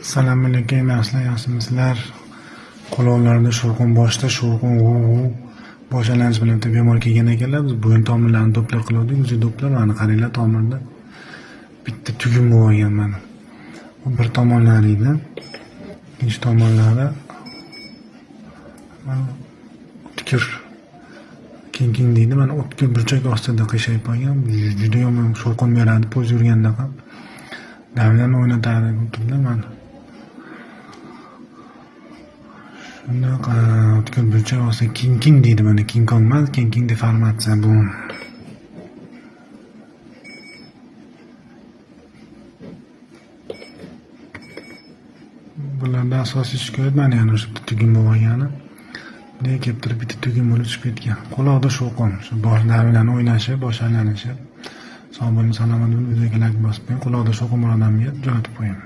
Assalomu alaykum, yaxshimisizlar? Quloqlarda shovqin, boshda shovqin, boshlanish bilan bemor kelgan ekanlar. Biz bo'yin tomirlarini doppler qildik. O'zi doppler mana qaranglar, tomirda bitta tugum bo'lgan mana. Bir tomonlari edi. Ikkinchi tomonlari o'tkir keng deydi. Mana o'tkir burchak ostida qiyshayib qolgan. Juda yomon shovqin beradi po'z yurganda ham. Davlan o'ynatadi turibdi mana. Shunaqa o'tkir burchak ostida keng deydi mana. King Kong emas, keng deformatsiya bu. Bularda asosiy shikoyat mana yana o'sha tugum bo'lgani. Bunday kelib turib bitta tugum bo'lib chiqib ketgan. Quloqda shovqin, shu boshlar bilan o'ynashi, boshlanishi. Sog' bo'ling, salomat bo'ling, o'zingizga like bosib qo'ying. Quloqda shovqin bor odamga jo'natib qo'ying.